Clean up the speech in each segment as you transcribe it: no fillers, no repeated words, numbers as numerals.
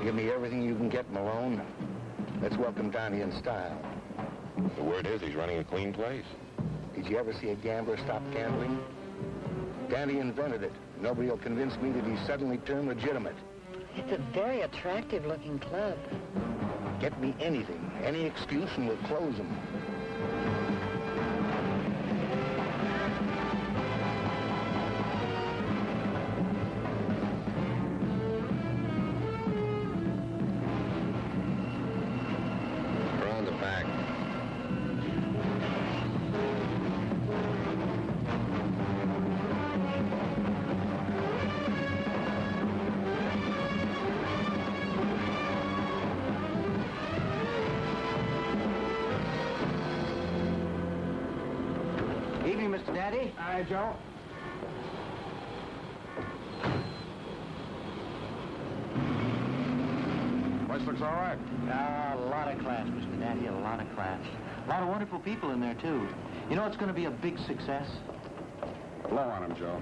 Give me everything you can get, Malone. Let's welcome Dante in style. The word is he's running a clean place. Did you ever see a gambler stop gambling? Dante invented it. Nobody will convince me that he's suddenly turned legitimate. It's a very attractive-looking club. Get me anything, any excuse, and we'll close them. Around the back. Evening, Mr. Dante. Hi, Joe. Place looks all right. A lot of class, Mr. Dante, a lot of class. A lot of wonderful people in there, too. You know it's going to be a big success? Blow on him, Joe.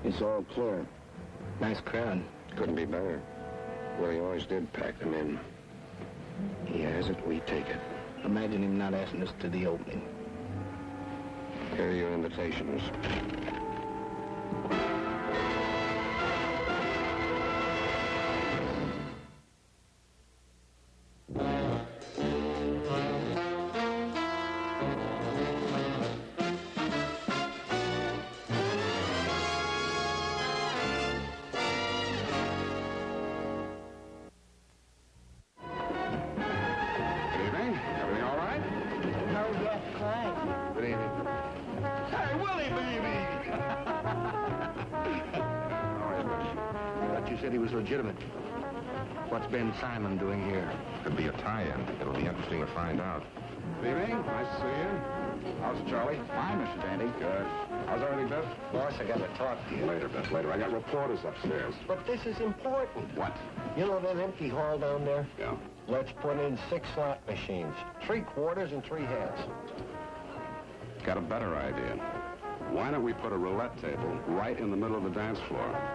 It's all clear. Nice crowd. Couldn't be better. Well, he always did pack them in. He has it, we take it. Imagine him not asking us to the opening. Here are your invitations. You said he was legitimate. What's Ben Simon doing here? Could be a tie-in. It'll be interesting to find out. Good evening. Nice to see you. How's Charlie? Fine, Mr. Dante. Good. How's everything, Biff? Boss, I got to talk to you. Later, Biff, later. I got reporters upstairs. But this is important. What? You know that empty hall down there? Yeah. Let's put in 6 slot machines. 3 quarters and 3 heads. Got a better idea. Why don't we put a roulette table right in the middle of the dance floor?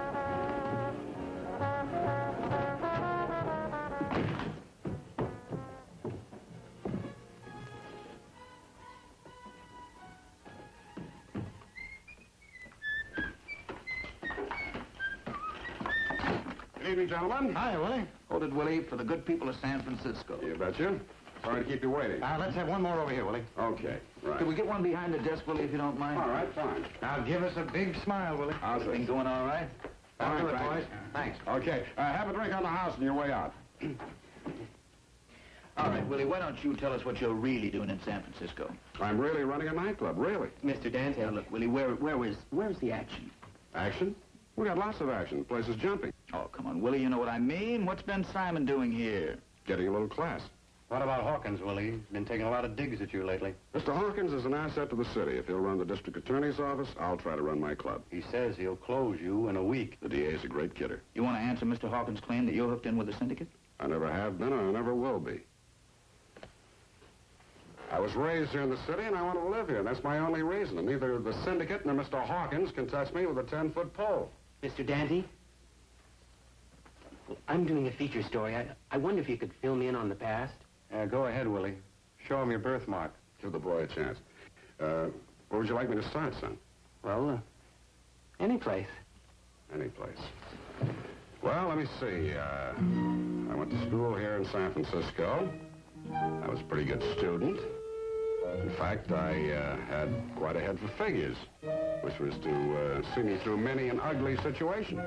Good evening, gentlemen. Hi, Willie. Ordered Willie for the good people of San Francisco. You betcha. Sorry to keep you waiting. Let's have one more over here, Willie. Okay, right. Could we get one behind the desk, Willie, if you don't mind? All right, fine. Now, give us a big smile, Willie. How's Everything it? going all right? Fine, Do it, thanks. boys. Thanks. Okay, have a drink on the house on your way out. All right, Willie, why don't you tell us what you're really doing in San Francisco? I'm really running a nightclub, really. Mr. Dante, now look, Willie, where's the action? Action? We got lots of action. The place is jumping. Oh, come on, Willie, you know what I mean. What's Ben Simon doing here? Getting a little class. What about Hawkins, Willie? He's been taking a lot of digs at you lately. Mr. Hawkins is an asset to the city. If he'll run the district attorney's office, I'll try to run my club. He says he'll close you in a week. The DA's a great kidder. You want to answer Mr. Hawkins' claim that you're hooked in with the syndicate? I never have been, and I never will be. I was raised here in the city, and I want to live here. That's my only reason. And neither the syndicate nor Mr. Hawkins can touch me with a 10-foot pole. Mr. Dante? Well, I'm doing a feature story. I wonder if you could fill me in on the past. Go ahead, Willie. Show him your birthmark. Give the boy a chance. Where would you like me to start, son? Well, any place. Any place. Well, let me see. I went to school here in San Francisco. I was a pretty good student. In fact, I had quite a head for figures, which was to see me through many an ugly situation.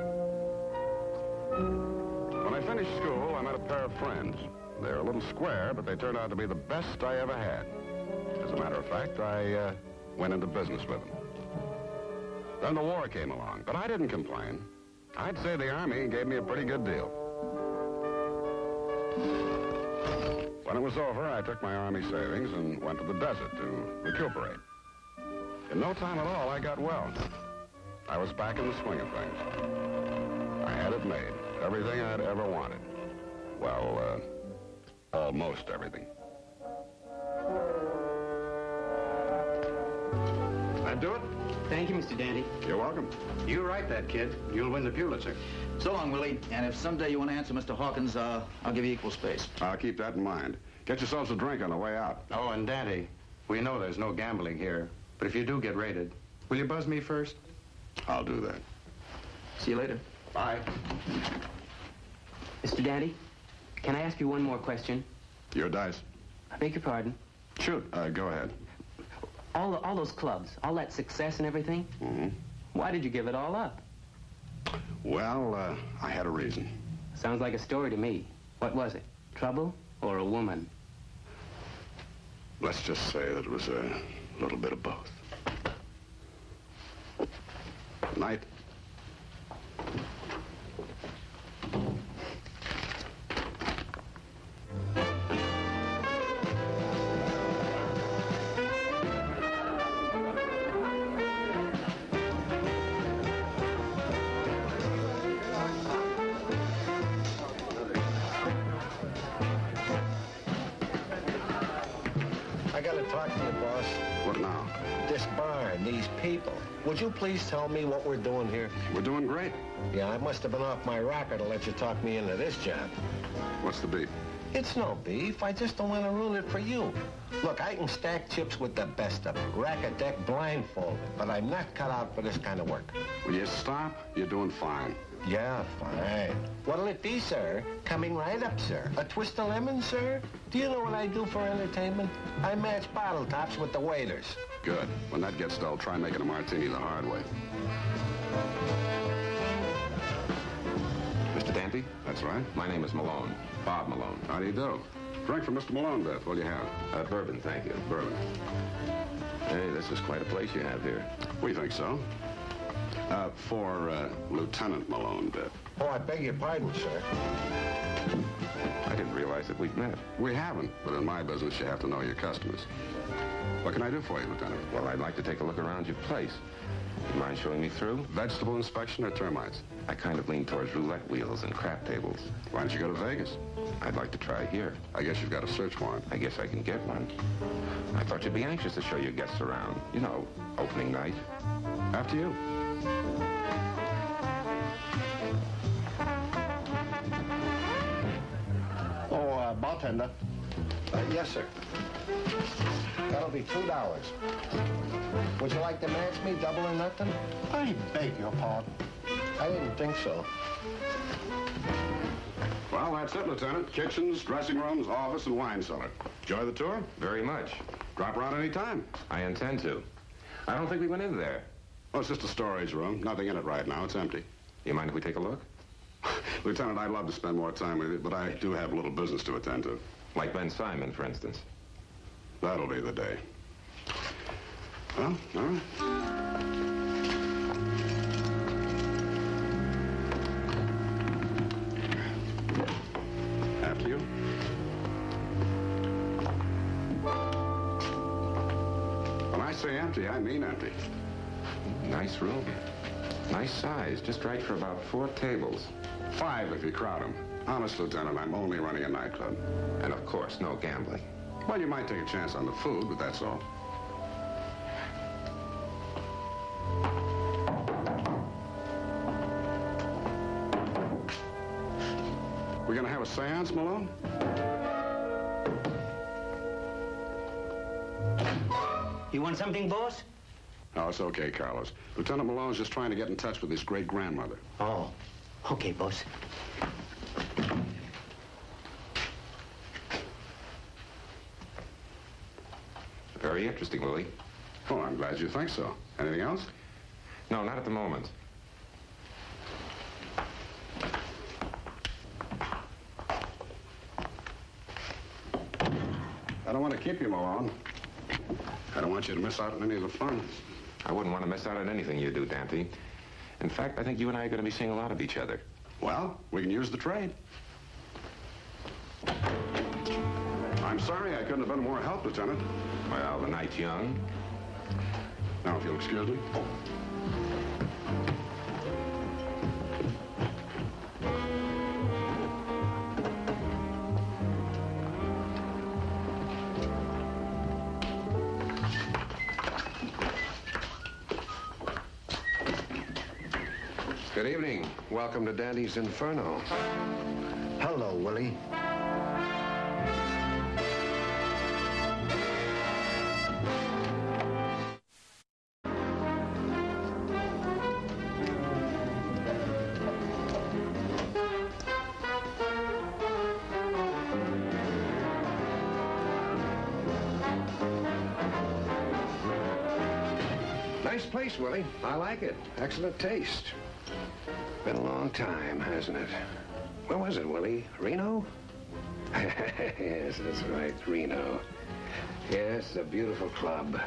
When I finished school, I met a pair of friends. They were a little square, but they turned out to be the best I ever had. As a matter of fact, I went into business with them. Then the war came along, but I didn't complain. I'd say the Army gave me a pretty good deal. When it was over, I took my Army savings and went to the desert to recuperate. In no time at all, I got well. I was back in the swing of things. I had it made. Everything I'd ever wanted. Well, almost everything. That do it? Thank you, Mr. Dante. You're welcome. You write that, kid. You'll win the Pulitzer. So long, Willie. And if someday you want to answer Mr. Hawkins, I'll give you equal space. I'll keep that in mind. Get yourselves a drink on the way out. Oh, and Dante, we know there's no gambling here, but if you do get raided, will you buzz me first? I'll do that. See you later. Bye. Mr. Dante, can I ask you one more question? Your dice. I beg your pardon. Shoot. Go ahead. All those clubs, all that success and everything, why did you give it all up? Well, I had a reason. Sounds like a story to me. What was it? Trouble or a woman? Let's just say that it was a little bit of both. Night. I gotta talk to you, boss. What now? This bar and these people. Would you please tell me what we're doing here? We're doing great. Yeah, I must have been off my rocker to let you talk me into this job. What's the beef? It's no beef. I just don't want to ruin it for you. Look, I can stack chips with the best of them. Rack a deck blindfolded. But I'm not cut out for this kind of work. Will you stop? You're doing fine. Yeah, fine. What'll it be, sir? Coming right up, sir. A twist of lemon, sir? Do you know what I do for entertainment? I match bottle tops with the waiters. Good. When that gets dull, try making a martini the hard way. Mr. Dante? That's right. My name is Malone. Bob Malone. How do you do? Drink for Mr. Malone, Beth. What'll you have? Bourbon, thank you. Bourbon. Hey, this is quite a place you have here. We think so. For Lieutenant Malone, Beth. Oh, I beg your pardon, sir. I didn't realize that we'd met. We haven't, but in my business, you have to know your customers. What can I do for you, Lieutenant? Well, I'd like to take a look around your place. You mind showing me through? Vegetable inspection or termites? I kind of lean towards roulette wheels and crap tables. Why don't you go to Vegas? I'd like to try here. I guess you've got a search warrant. I guess I can get one. I thought you'd be anxious to show your guests around. You know, opening night. After you. Oh, bartender. Yes, sir. That'll be $2. Would you like to match me, double or nothing? I beg your pardon. I didn't think so. Well, that's it, Lieutenant. Kitchens, dressing rooms, office, and wine cellar. Enjoy the tour? Very much. Drop around any time. I intend to. I don't think we went in there. Oh, it's just a storage room. Nothing in it right now. It's empty. You mind if we take a look? Lieutenant, I'd love to spend more time with you, but I do have a little business to attend to. Like Ben Simon, for instance. That'll be the day. Well, all right. After you. When I say empty, I mean empty. Nice room. Nice size. Just right for about 4 tables. 5 if you crowd them. Honest, Lieutenant, I'm only running a nightclub. And of course, no gambling. Well, you might take a chance on the food, but that's all. We're gonna have a seance, Malone? You want something, boss? No, it's okay, Carlos. Lieutenant Malone's just trying to get in touch with his great-grandmother. Oh, okay, boss. Very interesting, Willie. Oh, I'm glad you think so. Anything else? No, not at the moment. I don't want to keep you, Malone. I don't want you to miss out on any of the fun. I wouldn't want to miss out on anything you do, Dante. In fact, I think you and I are going to be seeing a lot of each other. Well, we can use the trade. I'm sorry I couldn't have been more help, Lieutenant. Well, the night's young. Now, if you'll excuse me. Good evening. Welcome to Dante's Inferno. Hello, Willie. Nice place, Willie. I like it. Excellent taste. Been a long time, hasn't it? Where was it, Willie? Reno? Yes, that's right, Reno. Yes, a beautiful club.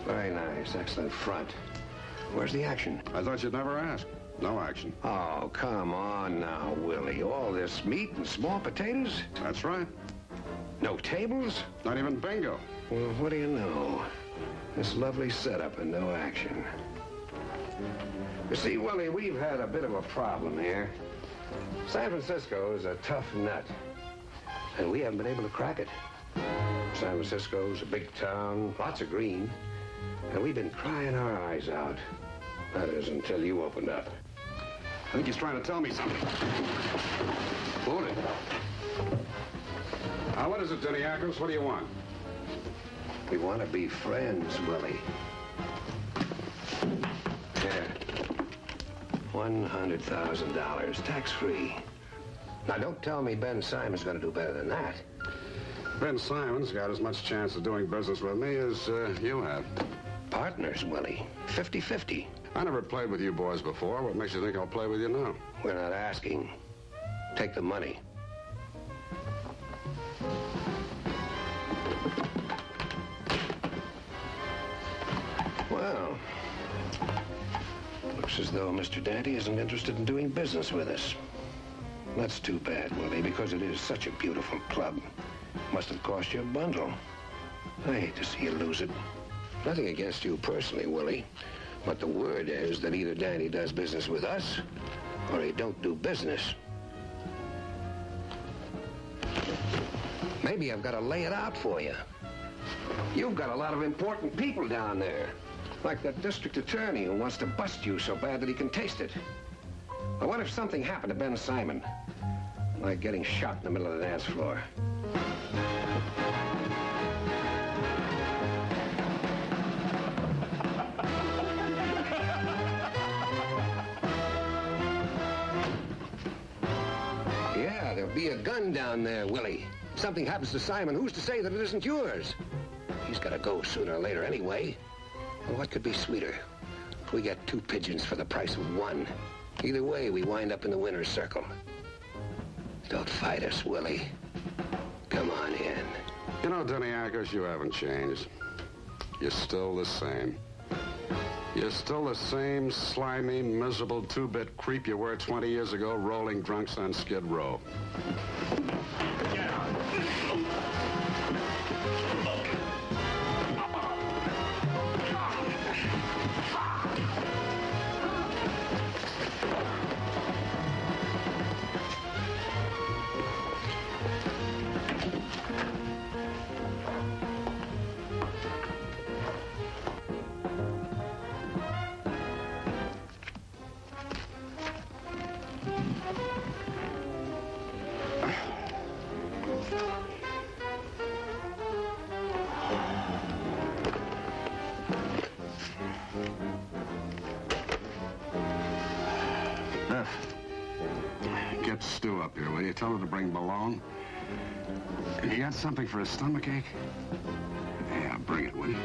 Very nice, excellent front. Where's the action? I thought you'd never ask. No action. Oh, come on now, Willie. All this meat and small potatoes? That's right. No tables? Not even bingo. Well, what do you know? This lovely setup and no action. You see, Willie, we've had a bit of a problem here. San Francisco is a tough nut, and we haven't been able to crack it. San Francisco's a big town, lots of green, and we've been crying our eyes out. That is, until you opened up. I think he's trying to tell me something. Hold it. Now, what is it, Deniakos? What do you want? We want to be friends, Willie. Here. $100,000, tax-free. Now, don't tell me Ben Simon's going to do better than that. Ben Simon's got as much chance of doing business with me as you have. Partners, Willie. 50-50. I never played with you boys before. What makes you think I'll play with you now? We're not asking. Take the money. Well, looks as though Mr. Dante isn't interested in doing business with us. That's too bad, Willie, because it is such a beautiful club. Must have cost you a bundle. I hate to see you lose it. Nothing against you personally, Willie, but the word is that either Dante does business with us or he don't do business. Maybe I've got to lay it out for you. You've got a lot of important people down there. Like that district attorney who wants to bust you so bad that he can taste it. I wonder if something happened to Ben Simon. Like getting shot in the middle of the dance floor. Yeah, there'll be a gun down there, Willie. Something happens to Simon, who's to say that it isn't yours? He's got to go sooner or later anyway. Well, what could be sweeter? If we get 2 pigeons for the price of 1. Either way, we wind up in the winner's circle. Don't fight us, Willie. Come on in. You know, Deniakos, you haven't changed. You're still the same. You're still the same slimy, miserable 2-bit creep you were 20 years ago rolling drunks on Skid Row. Get out. Get Stu up here, will you? Tell her to bring Malone. You got something for a stomachache? Yeah, bring it, will you?